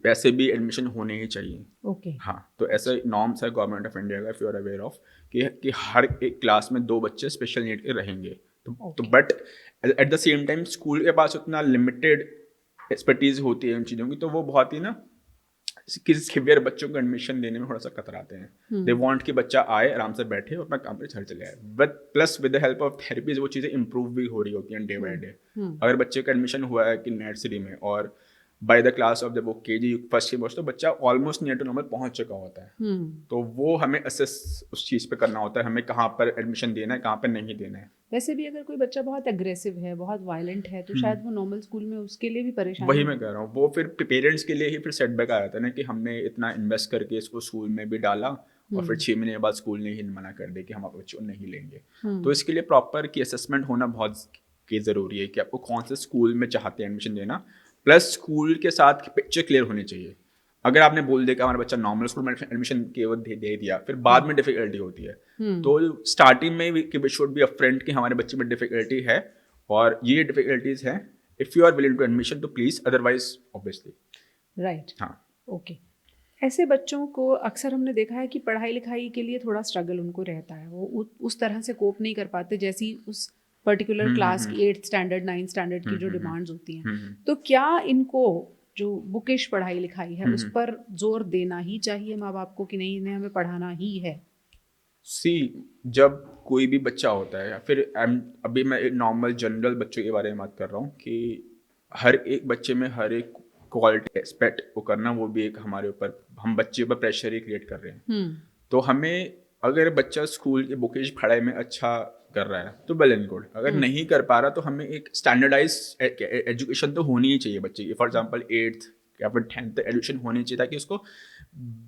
S2: ऐसे भी एडमिशन होने ही चाहिए।
S1: ओके।
S2: हाँ, तो ऐसा नॉर्म्स है गवर्नमेंट ऑफ इंडिया का, if you are aware of, कि हर एक क्लास में 2 बच्चे स्पेशल नीड के रहेंगे। तो but at the same time school के पास उतना लिमिटेड एक्सपर्टीज होती है इन चीज़ों की, तो वो बहुत ही ना किसी सिवियर बच्चों को एडमिशन देने में थोड़ा सा कतराते हैं। दे वांट कि बच्चा आए, आराम से बैठे और अपना काम पे चल चले आए। But plus with the help of therapies वो चीज़ें इंप्रूव भी हो रही होती हैं डे बाय डे। अगर बच्चे का एडमिशन हुआ है कि नर्सरी में और बाय द क्लास ऑफ जब वो केजी फर्स्ट ईयर तो बच्चा ऑलमोस्ट नियर टू नॉर्मल पहुंच चुका होता है। तो वो हमें असेस उस चीज़ पे करना होता है, हमें कहाँ पर एडमिशन देना है, कहाँ पर नहीं देना है।
S1: वैसे भी अगर कोई बच्चा बहुत एग्रेसिव है, बहुत वायलेंट है, तो शायद वो नॉर्मल स्कूल में उसके लिए भी परेशानी
S2: वही मैं कह रहा हूँ, वो फिर पेरेंट्स के लिए ही फिर सेटबैक आ जाता है ना कि हमने इतना इन्वेस्ट करके इसको स्कूल में भी डाला और फिर 6 महीने बाद स्कूल ने ही मना कर दे कि हम आपके बच्चों को नहीं लेंगे। तो इसके लिए प्रॉपर की असेसमेंट होना बहुत ज़रूरी है कि आपको कौन से स्कूल में चाहते हैं एडमिशन देना, प्लस स्कूल के साथ पिक्चर क्लियर होनी चाहिए। अगर आपने बोल दिया कि हमारा बच्चा नॉर्मल स्कूल में एडमिशन केवल दे दिया, फिर बाद में डिफिकल्टी होती है। तो स्टार्टिंग में वी शुड बी अपफ्रंट कि हमारे बच्चे में डिफिकल्टी है और ये डिफिकल्टीज हैं। If you are willing to admission तो प्लीज, अदरवाइज ऑब्वियसली।
S1: राइट।
S2: हाँ,
S1: ओके। ऐसे बच्चों को अक्सर हमने देखा है कि पढ़ाई लिखाई के लिए थोड़ा स्ट्रगल उनको रहता है, वो उस तरह से कोप नहीं कर पाते जैसी उस पर्टिकुलर क्लास की 8th स्टैंडर्ड 9th स्टैंडर्ड की जो डिमांड्स होती हैं। तो क्या इनको जो बुकिश पढ़ाई लिखाई है उस पर जोर देना ही चाहिए माँ बाप को कि नहीं, इन्हें हमें पढ़ाना ही है?
S2: सी, जब कोई भी बच्चा होता है या फिर अभी मैं एक नॉर्मल जनरल बच्चों के बारे में बात कर रहा हूँ कि हर एक बच्चे में हर एक क्वालिटी एक्सपेक्ट वो करना, वो भी एक हमारे ऊपर, हम बच्चे पर प्रेशर ही क्रिएट कर रहे हैं। तो हमें, अगर बच्चा स्कूल की बुकिश पढ़ाई में अच्छा कर रहा है तो वेल एंड गुड, अगर नहीं कर पा रहा तो हमें एक स्टैंडर्डाइज एजुकेशन तो होनी ही चाहिए बच्चे की। फॉर एग्जांपल 8th या फिर 10th एजुकेशन होनी चाहिए ताकि उसको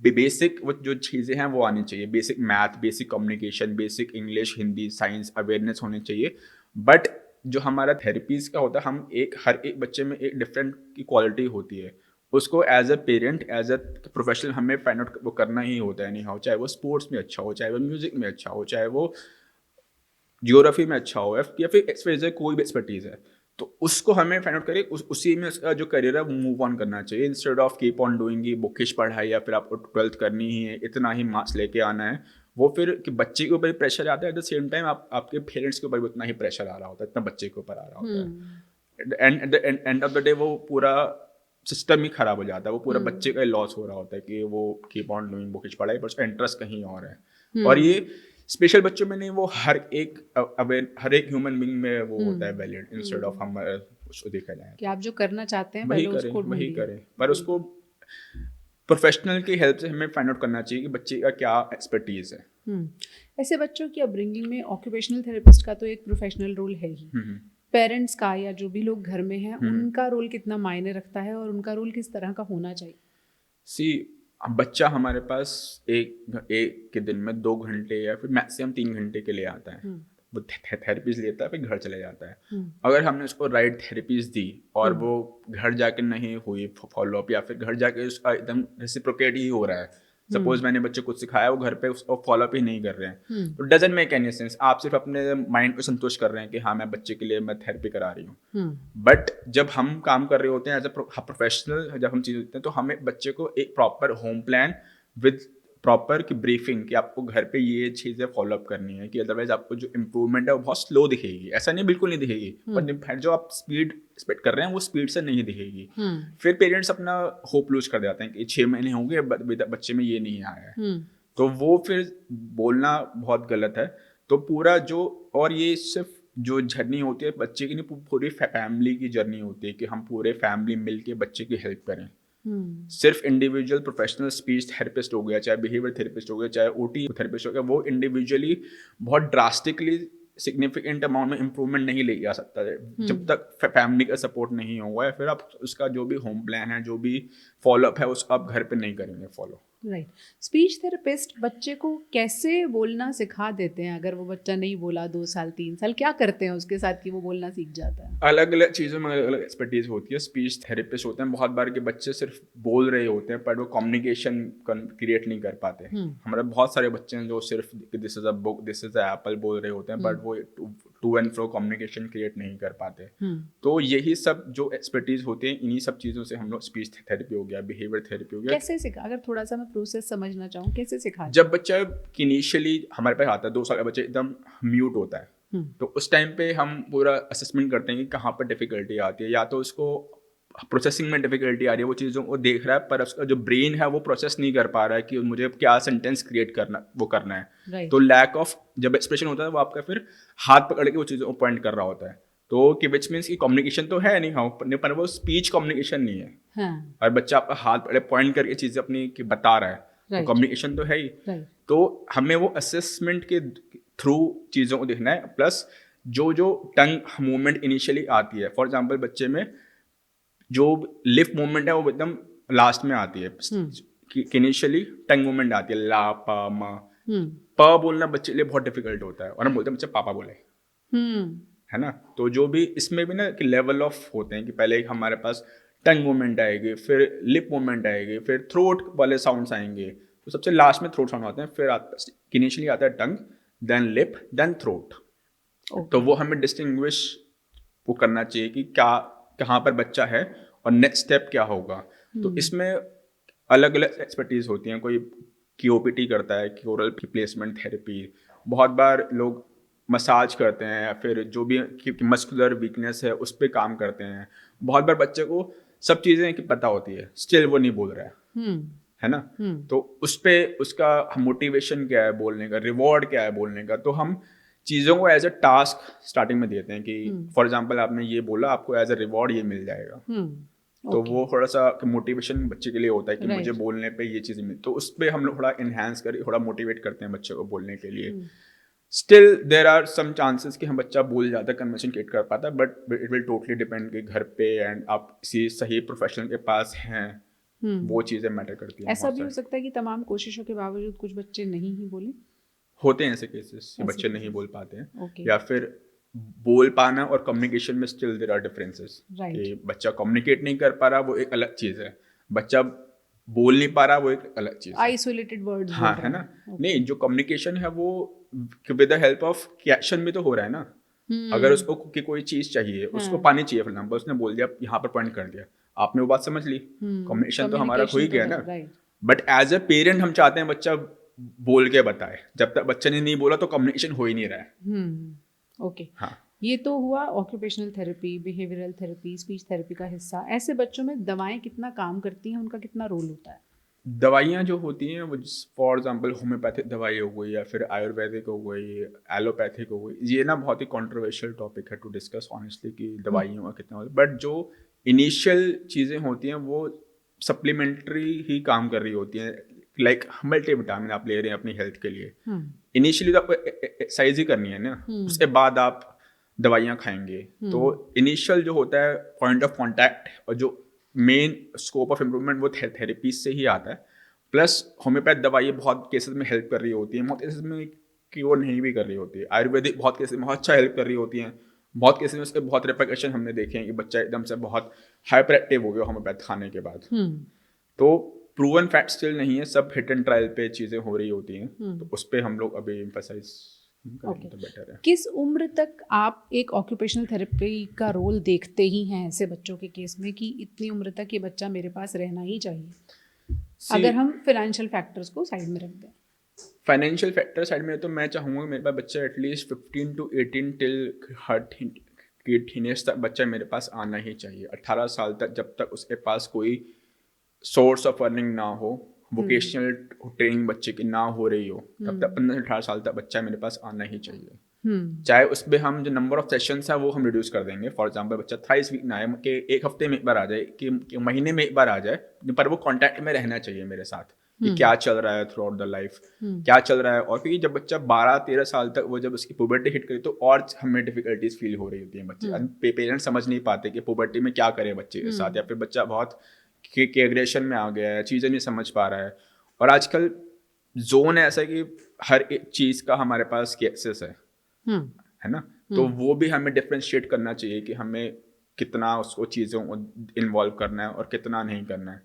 S2: बेसिक वो जो चीज़ें हैं वो आनी चाहिए, basic math, basic communication, basic English, Hindi, science awareness होनी चाहिए। बट जो हमारा थेरेपीज का होता है, हम हर एक बच्चे में एक डिफरेंट की क्वालिटी होती है, उसको as a parent, as a professional हमें फाइंड आउट वो करना ही होता है। नहीं हो, चाहे वो स्पोर्ट्स में अच्छा हो, चाहे वो म्यूजिक में अच्छा हो, चाहे वो जियोग्राफी में अच्छा हो, या फिर एक्सपर्टीज है, कोई भी एक्सपर्टीज है, तो उसको हमें फाइंड आउट करें, उसी में उसका जो करियर है वो मूव ऑन करना चाहिए, instead of keep on doing ये बुकिश पढ़ाई या फिर आपको 12th करनी ही है, इतना ही मार्क्स लेके आना है। वो फिर कि बच्चे के ऊपर भी प्रेशर आता है, एट द सेम टाइम आपके पेरेंट्स के ऊपर भी उतना ही प्रेशर आ रहा होता है, इतना बच्चे के ऊपर आ रहा होता है। एंड ऑफ द डे वो पूरा सिस्टम ही खराब हो जाता है, वो पूरा बच्चे का लॉस हो रहा होता है कि वो कीप ऑन डूइंग बुकिश पढ़ाई पर उसका इंटरेस्ट कहीं और है। और ये स्पेशल बच्चों में नहीं, वो हर एक ह्यूमन बीइंग में वो होता है वैलिड, इंस्टेड ऑफ हम उसको देखा जाए
S1: कि आप जो करना चाहते हैं
S2: वही
S1: पहले
S2: करें,
S1: उसको
S2: वही
S1: ढूंढिए।
S2: करें, पर उसको प्रोफेशनल की हेल्प से हमें फाइंड आउट करना चाहिए कि बच्चे का क्या एक्सपर्टीज है।
S1: ऐसे बच्चों की अपब्रिंगिंग में ऑक्यूपेशनल थेरेपिस्ट का तो एक प्रोफेशनल रोल है ही, पेरेंट्स का या जो भी लोग घर में हैं उनका रोल कितना मायने रखता है और उनका रोल किस तरह का होना चाहिए?
S2: सी, बच्चा हमारे पास एक के दिन में 2 घंटे या फिर मैक्सिमम 3 घंटे के लिए आता है, वो थेरेपीज लेता है, फिर घर चले जाता है। अगर हमने उसको राइट थेरेपीज दी और वो घर जाके नहीं हुई फॉलोअप, या फिर घर जाके उसका एकदम रेसिप्रोकेट ही हो रहा है, सपोज मैंने बच्चे को सिखाया, वो घर पे उसको फॉलोअप ही नहीं कर रहे हैं, तो डजंट मेक एनी सेंस। आप सिर्फ अपने माइंड को संतुष्ट कर रहे हैं कि हाँ मैं बच्चे के लिए मैं थेरेपी करा रही हूँ, बट जब हम काम कर रहे होते हैं एज अ प्रोफेशनल, जब हम चीज़ होते हैं तो हमें बच्चे को एक proper home plan with proper की ब्रीफिंग कि आपको घर पे ये चीज़ें फॉलोअप करनी है, कि अदरवाइज आपको जो इम्प्रूवमेंट है वो बहुत स्लो दिखेगी। ऐसा नहीं बिल्कुल नहीं दिखेगी, पर जो आप स्पीड एक्सपेक्ट कर रहे हैं वो स्पीड से नहीं दिखेगी। फिर पेरेंट्स अपना होप लूज कर जाते हैं कि 6 महीने होंगे बच्चे में ये नहीं आया है, तो वो फिर बोलना बहुत गलत है। तो पूरा जो, और ये सिर्फ जो जर्नी होती है बच्चे की नहीं, पूरी फैमिली की जर्नी होती है कि हम पूरे फैमिली मिल के बच्चे की हेल्प करें। सिर्फ इंडिविजुअल प्रोफेशनल स्पीच थेरेपिस्ट हो गया, चाहे बिहेवियर थेरेपिस्ट हो गया, चाहे ओटी थेरेपिस्ट हो गया, वो इंडिविजुअली बहुत ड्रास्टिकली सिग्निफिकेंट अमाउंट में इम्प्रूवमेंट नहीं ले आ सकता है जब तक फैमिली का सपोर्ट नहीं होगा, या फिर आप उसका जो भी होम प्लान है, जो भी फॉलोअप है, उसको आप घर पे नहीं करेंगे फॉलो।
S1: राइट। स्पीच थेरेपिस्ट बच्चे को कैसे बोलना सिखा देते हैं? अगर वो बच्चा नहीं बोला 2 साल 3 साल, क्या करते हैं उसके साथ कि वो बोलना सीख जाता है?
S2: अलग अलग चीज़ों में अलग अलग एक्सपर्टीज होती है। स्पीच थेरेपिस्ट होते हैं बहुत बार के बच्चे सिर्फ बोल रहे होते हैं, पर वो कम्युनिकेशन क्रिएट नहीं कर पाते। हमारे बहुत सारे बच्चे हैं जो सिर्फ this is a book, this is a apple बोल रहे होते हैं, बट वो to and fro communication create नहीं कर पाते। तो यही सब जो एक्सपर्टीज होते हैं, इन्हीं सब चीज़ों से हम लोग स्पीच थेरेपी हो गया, बिहेवियर थेरेपी हो गया।
S1: कैसे सिखा? अगर थोड़ा सा मैं प्रोसेस समझना चाहूँ, कैसे सिखा?
S2: जब बच्चा इनिशियली हमारे पास आता है, 2 साल का बच्चा एकदम म्यूट होता है, तो उस टाइम पे हम पूरा असेसमेंट करते हैं कि कहाँ पर डिफिकल्टी आती है। या तो उसको प्रोसेसिंग में डिफिकल्टी आ रही है, वो चीज़ों को देख रहा है, पर उसका जो ब्रेन है वो प्रोसेस नहीं कर पा रहा है कि मुझे क्या सेंटेंस क्रिएट करना है। तो लैक ऑफ जब एक्सप्रेशन होता है, वो आपका फिर हाथ पकड़ के वो चीज़ों को पॉइंट कर रहा होता है, तो कि विच मीन्स की कम्युनिकेशन तो है नहीं, हाँ, पर वो स्पीच कम्युनिकेशन नहीं है।
S1: हाँ।
S2: और बच्चा आपका हाथ पकड़े पॉइंट करके चीज़ें अपनी की बता रहा है, तो कम्युनिकेशन तो है ही। तो हमें वो असेसमेंट के थ्रू चीज़ों को देखना है, प्लस जो टंग मूवमेंट इनिशियली आती है, फॉर एग्जांपल बच्चे में जो लिप मूवमेंट है वो एकदम लास्ट में आती है, कि इनिशियली टंग मूवमेंट आती है, ला पा मा। प बोलना बच्चे के लिए बहुत डिफिकल्ट होता है, और हम बोलते हैं बच्चे पापा बोले, है ना। तो जो भी इसमें भी ना कि लेवल ऑफ होते हैं कि पहले हमारे पास टंग मूवमेंट आएगी, फिर लिप मूवमेंट आएगी, फिर थ्रोट वाले साउंड्स आएंगे, तो सबसे लास्ट में थ्रोट साउंड आते हैं, फिर इनिशियली आता है टंग, देन लिप, देन थ्रोट। तो वो हमें डिस्टिंग्विश वो करना चाहिए कि क्या कहाँ पर बच्चा है और नेक्स्ट स्टेप क्या होगा। तो इसमें अलग अलग एक्सपर्टीज होती हैं। कोई KOPT करता है, क्यूरल प्लेसमेंट थेरेपी, बहुत बार लोग मसाज करते हैं, या फिर जो भी मस्कुलर वीकनेस है उस पर काम करते हैं। बहुत बार बच्चे को सब चीज़ें की पता होती है, स्टिल वो नहीं बोल रहा है ना। तो उस पर उसका मोटिवेशन क्या है बोलने का, रिवॉर्ड क्या है बोलने का, तो हम चीज़ों को एज अ टास्क स्टार्टिंग में देते हैं कि फॉर एग्जांपल आपने ये बोला, आपको एज अ रिवॉर्ड ये मिल जाएगा। तो वो थोड़ा सा मोटिवेशन बच्चे के लिए होता है कि मुझे बोलने पे ये चीज़ें मिल, तो उस पर हम लोग थोड़ा इन्हांस कर, थोड़ा मोटिवेट करते हैं बच्चे को बोलने के लिए। Still there are some chances कि हम बच्चा बोल जाता है, कन्वर्सेशन क्रिएट कर पाता है, but it will totally depend कि घर पे एंड आप किसी सही प्रोफेशनल के पास हैं, वो चीज़ें मैटर करती हैं।
S1: ऐसा भी हो सकता है कि तमाम कोशिशों के बावजूद कुछ बच्चे नहीं ही बोले,
S2: होते हैं ऐसे केसेस कि बच्चे नहीं बोल पाते हैं, या फिर बोल पाना और कम्युनिकेशन में स्टिल देयर आर डिफरेंसेस। कि बच्चा कम्युनिकेट नहीं कर पा रहा, वो एक अलग चीज़ है, बच्चा बोल नहीं पा रहा, वो एक अलग चीज़ है,
S1: आइसोलेटेड वर्ड्स।
S2: हाँ, है ना। नहीं, जो कम्युनिकेशन है वो with the help of action भी तो हो रहा है ना। अगर उसको कि कोई चीज़ चाहिए, उसको पानी चाहिए, फॉर एग्जाम्पल उसने बोल दिया, यहाँ पर पॉइंट कर दिया, आपने वो बात समझ ली, कम्युनिकेशन तो हमारा हो ही गया ना। बट एज अ पेरेंट हम चाहते हैं बच्चा बोल के बताए, जब तक बच्चे ने नहीं बोला तो कम्युनिकेशन हो ही नहीं रहा है।
S1: ओके, हाँ। ये तो हुआ occupational therapy, behavioural therapy, speech therapy का हिस्सा। ऐसे बच्चों में दवाएं कितना काम करती हैं, उनका कितना रोल होता है?
S2: दवाइयाँ जो होती हैं वो फॉर एग्जांपल होम्योपैथिक दवाई हो गई, या फिर आयुर्वेदिक हो गई, एलोपैथिक हो गई, ये ना बहुत ही कंट्रोवर्शियल टॉपिक है टू डिस्कस ऑनेस्टली कि दवाइयों का कितना होता है। बट जो इनिशियल चीज़ें होती हैं वो सप्लीमेंट्री ही काम कर रही होती हैं, लाइक मल्टीविटामिन आप ले रहे हैं अपनी हेल्थ के लिए, इनिशियली तो आपको एक्सरसाइज ही करनी है ना, उसके बाद आप दवाइयाँ खाएंगे। तो इनिशियल जो होता है पॉइंट ऑफ कॉन्टैक्ट और जो मेन स्कोप ऑफ इम्प्रूवमेंट वो थेरेपी से ही आता है। प्लस होम्योपैथ दवाई बहुत केसेस में हेल्प कर रही होती है, बहुत केसेस में क्योर नहीं भी कर रही होती है। आयुर्वेदिक बहुत केसेस में बहुत अच्छा हेल्प कर रही होती हैं, बहुत केसेस में उसके बहुत रिपरकशन हमने देखे हैं कि बच्चा एकदम से बहुत हाइपर एक्टिव हो गया होम्योपैथ खाने के बाद। तो प्रूवन फैक्ट स्टिल नहीं है, सब हिट एंड ट्रायल पे चीज़ें हो रही होती हैं, तो उस पर हम लोग अभी एम्फसाइज करें तो बेटर है।
S1: किस उम्र तक आप एक ऑक्यूपेशनल थेरेपी का रोल देखते ही हैं ऐसे बच्चों के केस में कि इतनी उम्र तक ये बच्चा मेरे पास रहना ही चाहिए? अगर हम फाइनेंशियल फैक्टर्स को साइड में रख दें।
S2: फाइनेंशियल फैक्टर साइड में तो मैं चाहूँगा मेरे पास बच्चा at least 15 to 18 till her teenage तक बच्चा मेरे पास आना ही चाहिए। 18 साल तक जब तक उसके पास कोई सोर्स ऑफ अर्निंग ना हो, वोकेशनल ट्रेनिंग बच्चे की ना हो रही हो, तब तक 15 से 18 साल तक बच्चा मेरे पास आना ही चाहिए। चाहे उस पर हम जो नंबर ऑफ सेशंस है वो हम रिड्यूस कर देंगे। फॉर एग्जांपल बच्चा थ्राइस वीक ना आए कि एक हफ्ते में एक बार आ जाए, कि महीने में एक बार आ जाए, पर वो कांटेक्ट में रहना चाहिए मेरे साथ। कि क्या चल रहा है थ्रू आउट द लाइफ, क्या चल रहा है। और फिर जब बच्चा 12-13 साल तक वो जब उसकी पुबर्टी हिट करे तो और हमें डिफिकल्टीज फील हो रही होती हैं बच्चे, पेरेंट्स समझ नहीं पाते कि पुबर्टी में क्या करे बच्चे के साथ, या फिर बच्चा बहुत एग्रेशन में आ गया है, चीज़ें नहीं समझ पा रहा है। और आजकल जोन ऐसा है कि हर एक चीज़ का हमारे पास एक्सेस है ना। तो वो भी हमें डिफ्रेंशिएट करना चाहिए कि हमें कितना उसको चीज़ों को इन्वॉल्व करना है और कितना नहीं करना है।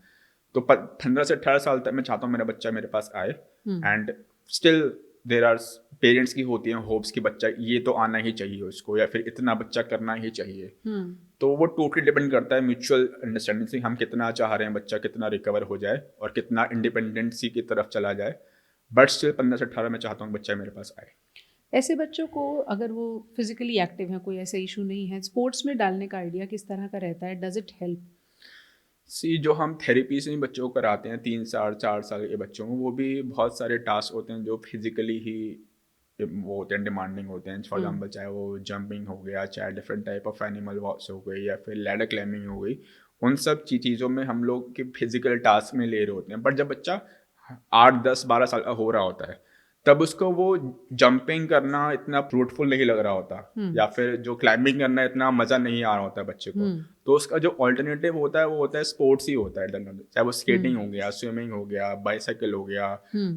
S2: तो 15 से 18 साल तक मैं चाहता हूँ मेरा बच्चा मेरे पास आए, and still there are parents की होती हैं होप्स कि बच्चा ये तो आना ही चाहिए उसको, या फिर इतना बच्चा करना ही चाहिए। तो वो टोटली डिपेंड करता है म्यूचुअल अंडरस्टैंडिंग से, हम कितना चाह रहे हैं बच्चा कितना रिकवर हो जाए और कितना इंडिपेंडेंसी की तरफ चला जाए। बट स्टिल 15 से 18 मैं चाहता हूँ बच्चा मेरे पास आए।
S1: ऐसे बच्चों को अगर वो फिजिकली एक्टिव है, कोई ऐसा इशू नहीं है, स्पोर्ट्स में डालने का आइडिया किस तरह का रहता है? Does it help?
S2: जो हम थेरेपी से बच्चों को कराते हैं 3 साल 4 साल के बच्चों को, वो भी बहुत सारे टास्क होते हैं जो फिजिकली ही वो होते हैं, डिमांडिंग होते हैं। फॉर एग्जाम्पल चाहे वो जंपिंग हो गया, चाहे डिफरेंट टाइप ऑफ एनिमल वॉक्स हो गई, या फिर लैडर क्लाइंबिंग हो गई, उन सब चीज़ों में हम लोग के फिजिकल टास्क में ले रहे होते हैं। बट जब बच्चा 8 10 12 साल का हो रहा होता है तब उसको वो जंपिंग करना इतना फ्रूटफुल नहीं लग रहा होता, या फिर जो क्लाइंबिंग करना इतना मज़ा नहीं आ रहा होता बच्चे को। तो उसका जो ऑल्टरनेटिव होता है वो होता है स्पोर्ट्स ही होता है। चाहे वो स्केटिंग हो गया, स्विमिंग हो गया, बाइसाइकिल हो गया,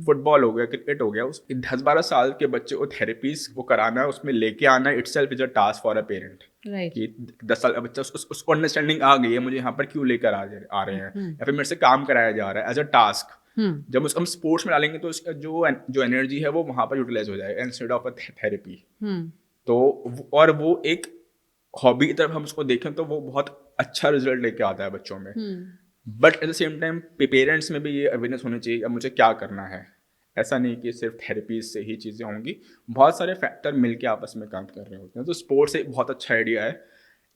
S2: फुटबॉल हो गया, क्रिकेट हो गया। उस 10-12 साल के बच्चे को थेरेपीज को कराना, उसमें लेके आना, itself is a task for a parent. कि 10 साल का बच्चा उसको अंडरस्टैंडिंग आ गई है मुझे यहाँ पर क्यों लेकर आ रहे हैं, या फिर मेरे से काम कराया जा रहा है एज अ टास्क। जब उसको हम स्पोर्ट्स में डालेंगे तो उसका जो एनर्जी है वो वहां पर यूटिलाइज हो जाएगा इंस्टेड ऑफ अ थेरेपी। तो और वो एक हॉबी की तरफ हम उसको देखें तो वो बहुत अच्छा रिजल्ट लेके आता है बच्चों में। But at the same time parents में भी ये अवेयरनेस होनी चाहिए अब मुझे क्या करना है। ऐसा नहीं कि सिर्फ थेरेपी से ही चीज़ें होंगी, बहुत सारे फैक्टर मिलके आपस में काम कर रहे होते हैं। तो स्पोर्ट्स एक बहुत अच्छा आइडिया है।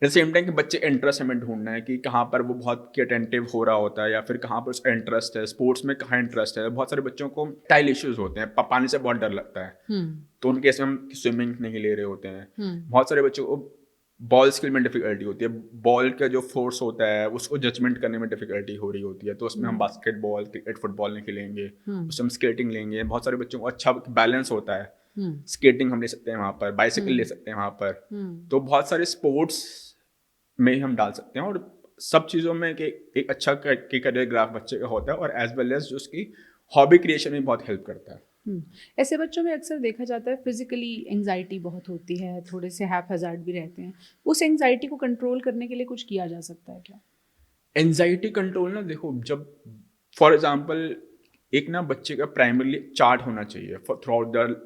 S2: एट द सेम टाइम कि बच्चे इंटरेस्ट हमें ढूंढना है कि कहाँ पर वो बहुत अटेंटिव हो रहा होता है, या फिर कहाँ पर उसका इंटरेस्ट है, स्पोर्ट्स में कहाँ इंटरेस्ट है। बहुत सारे बच्चों को टाइल इश्यूज होते हैं, पानी से बहुत डर लगता है, तो उनके केस में हम स्विमिंग नहीं ले रहे होते हैं। बहुत सारे बच्चों को बॉल स्किल में डिफिकल्टी होती है, बॉल का जो फोर्स होता है उसको जजमेंट करने में डिफिकल्टी हो रही होती है, तो उसमें हम बास्केटबॉल, क्रिकेट, फुटबॉल नहीं खेलेंगे, उसमें हम स्केटिंग लेंगे। बहुत सारे बच्चों को अच्छा बैलेंस होता है, स्केटिंग हम ले सकते हैं वहाँ पर, बाइसाइकिल ले सकते हैं वहाँ पर। तो बहुत सारे स्पोर्ट्स में हम डाल सकते हैं, और सब चीज़ों में एक अच्छा करियर ग्राफ बच्चे का होता है, और एज वेल एज जो उसकी हॉबी क्रिएशन में बहुत हेल्प करता है।
S1: ऐसे बच्चों में अक्सर देखा जाता है फिजिकली एंजाइटी बहुत होती है, थोड़े से हैप्पीजार्ड भी रहते हैं। उस एंजाइटी को कंट्रोल करने के लिए कुछ किया जा सकता है क्या?
S2: एंजाइटी कंट्रोल ना, देखो जब फॉर एग्जांपल एक ना बच्चे का प्राइमरली चार्ट होना चाहिए थ्रू आउट द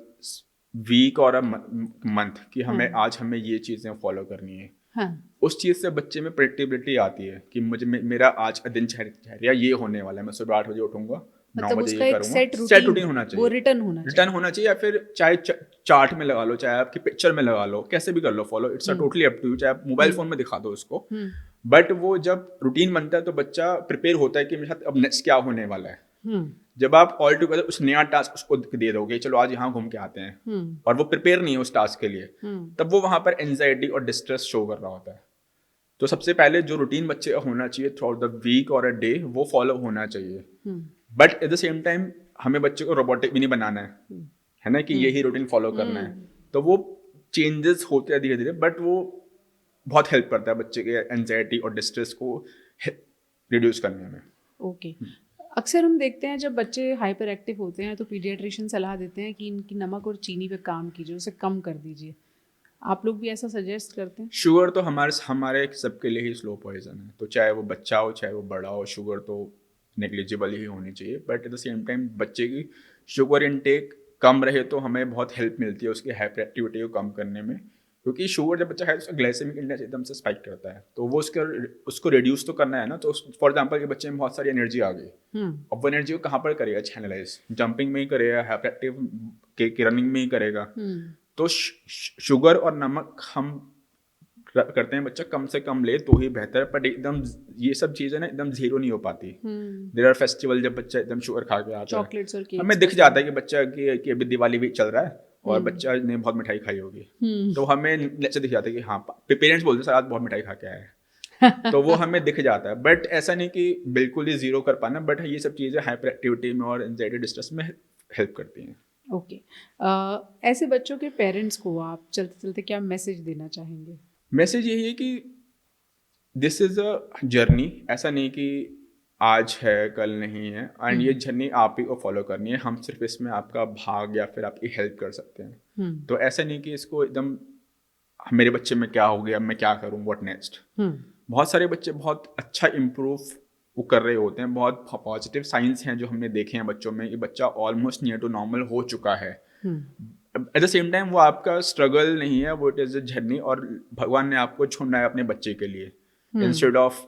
S2: वीक और अ मंथ कि हमें आज हमें ये चीज़ें फॉलो करनी है।
S1: हाँ।
S2: उस चीज़ से बच्चे में प्रेडिक्टेबिलिटी आती है कि मुझे मेरा आज का दिनचर्या ये होने वाला है, मैं सुबह 8 बजे उठूंगा, 9 बजे ये करूंगा। सेट रूटीन होना चाहिए,
S1: वो रिटर्न होना चाहिए,
S2: या फिर चाहे चार्ट में लगा लो, चाहे आपकी पिक्चर में लगा लो, कैसे भी कर लो follow, it's totally up to you. चाहे आप मोबाइल फोन में दिखा दो उसको, बट वो जब रूटीन बनता है तो बच्चा प्रिपेयर होता है कि मेरे साथ अब नेक्स्ट क्या होने वाला है। जब आप ऑल टुगेदर उस नया टास्क उसको दे दोगे, चलो आज यहाँ घूम के आते हैं, और वो प्रिपेयर नहीं है उस टास्क के लिए, तब वो वहां पर एंजाइटी और डिस्ट्रेस शो कर रहा होता है। तो सबसे पहले जो रूटीन बच्चे का होना चाहिए थ्रू आउट द वीक और अ डे, वो फॉलो होना चाहिए। But at the same time हमें बच्चे को रोबोटिक भी नहीं बनाना है ना, कि यही रूटीन फॉलो करना है। तो वो चेंजेस होते हैं धीरे धीरे, बट वो बहुत हेल्प करता है बच्चे के एंजाइटी और डिस्ट्रेस को रिड्यूस करने में।
S1: ओके। अक्सर हम देखते हैं जब बच्चे हाइपर एक्टिव होते हैं तो पीडियाट्रिशियन सलाह देते हैं कि इनकी नमक और चीनी पे काम कीजिए, उसे कम कर दीजिए। आप लोग भी ऐसा सजेस्ट करते हैं?
S2: शुगर तो हमारे सबके लिए ही स्लो पॉइजन है, तो चाहे वो बच्चा हो चाहे वो बड़ा हो, शुगर तो नेग्लिजिबल ही होनी चाहिए। But at the same time बच्चे की शुगर इनटेक कम रहे तो हमें बहुत हेल्प मिलती है उसकी हाइपर एक्टिविटी को कम करने में, क्योंकि शुगर जब बच्चा है तो उसका ग्लाइसेमिक इंडेक्स एकदम से स्पाइक करता है, तो वो उसको रिड्यूस तो करना है ना। तो फॉर एग्जांपल के बच्चे में बहुत सारी एनर्जी आ गई, अब वो एनर्जी को कहाँ पर करेगा चैनलाइज, जंपिंग में ही करेगा, हाइपर एक्टिव के रनिंग में ही करेगा। तो शुगर और नमक हम करते हैं बच्चा कम से कम ले तो ही बेहतर है, पर एकदम ये सब चीजें ना एकदम जीरो नहीं हो पाती। देयर आर फेस्टिवल जब बच्चा एकदम शुगर खा के आता है,
S1: चॉकलेट्स और केक्स,
S2: हमें दिख जाता है कि बच्चा की अभी दिवाली भी चल रहा है और बच्चा ने बहुत मिठाई खाई होगी, तो हमें से दिख जाता है कि हाँ पेरेंट्स बोलते हैं सर आज बहुत मिठाई खा के आया है, तो वो हमें दिख जाता है, बट ऐसा नहीं कि बिल्कुल ही ज़ीरो कर पाना, बट ये सब चीज़ें हाइपर एक्टिविटी में और एंजाइटी डिस्ट्रेस में हेल्प करती हैं।
S1: ओके। ऐसे बच्चों के पेरेंट्स को आप चलते-चलते क्या मैसेज देना चाहेंगे?
S2: मैसेज यही है कि दिस इज़ अ जर्नी, ऐसा नहीं कि आज है, कल नहीं है, एंड ये
S1: हुँ,
S2: जर्नी आप ही को फॉलो करनी है, हम सिर्फ इसमें आपका भाग या फिर आपकी हेल्प कर सकते हैं।
S1: हुँ,
S2: तो ऐसा नहीं कि इसको एकदम मेरे बच्चे में क्या हो गया, मैं क्या करूँ, व्हाट नेक्स्ट।
S1: हुँ,
S2: बहुत सारे बच्चे बहुत अच्छा इम्प्रूव वो कर रहे होते हैं, बहुत पॉजिटिव साइंस हैं जो हमने देखे हैं बच्चों में, ये बच्चा ऑलमोस्ट नियर टू नॉर्मल हो चुका है।
S1: हुँ,
S2: एट द सेम टाइम वो आपका स्ट्रगल नहीं है, वो इट इज़ अ जर्नी, और भगवान ने आपको चुना है अपने बच्चे के लिए,
S1: हुँ,
S2: इंस्टेड ऑफ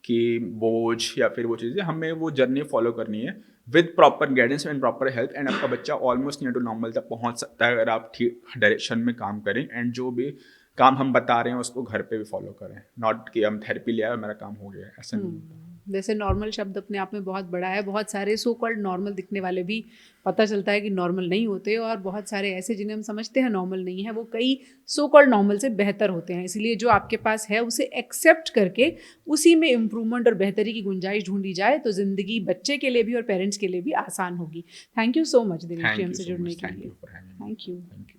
S2: कि बोझ या फिर वो चीज़ें, हमें वो जर्नी फॉलो करनी है with proper guidance and proper help, and आपका बच्चा ऑलमोस्ट नियर टू नॉर्मल तक पहुंच सकता है अगर आप ठीक डायरेक्शन में काम करें, एंड जो भी काम हम बता रहे हैं उसको घर पे भी फॉलो करें, नॉट कि हम थेरेपी ले आए और मेरा काम हो गया, ऐसा नहीं होता।
S1: हुँ। वैसे नॉर्मल शब्द अपने आप में बहुत बड़ा है, बहुत सारे सो कॉल्ड नॉर्मल दिखने वाले भी पता चलता है कि नॉर्मल नहीं होते, और बहुत सारे ऐसे जिन्हें हम समझते हैं नॉर्मल नहीं है, वो कई सो कॉल्ड नॉर्मल से बेहतर होते हैं। इसलिए जो आपके पास है उसे एक्सेप्ट करके उसी में इम्प्रूवमेंट और बेहतरी की गुंजाइश ढूँढी जाए तो ज़िंदगी बच्चे के लिए भी और पेरेंट्स के लिए भी आसान होगी। Thank you so much Dinesh ji
S2: thank you
S1: हमसे
S2: सो
S1: जुड़ने
S2: मच,
S1: के
S2: थैंक
S1: लिए।
S2: You for having me,
S1: thank you.
S2: Thank you.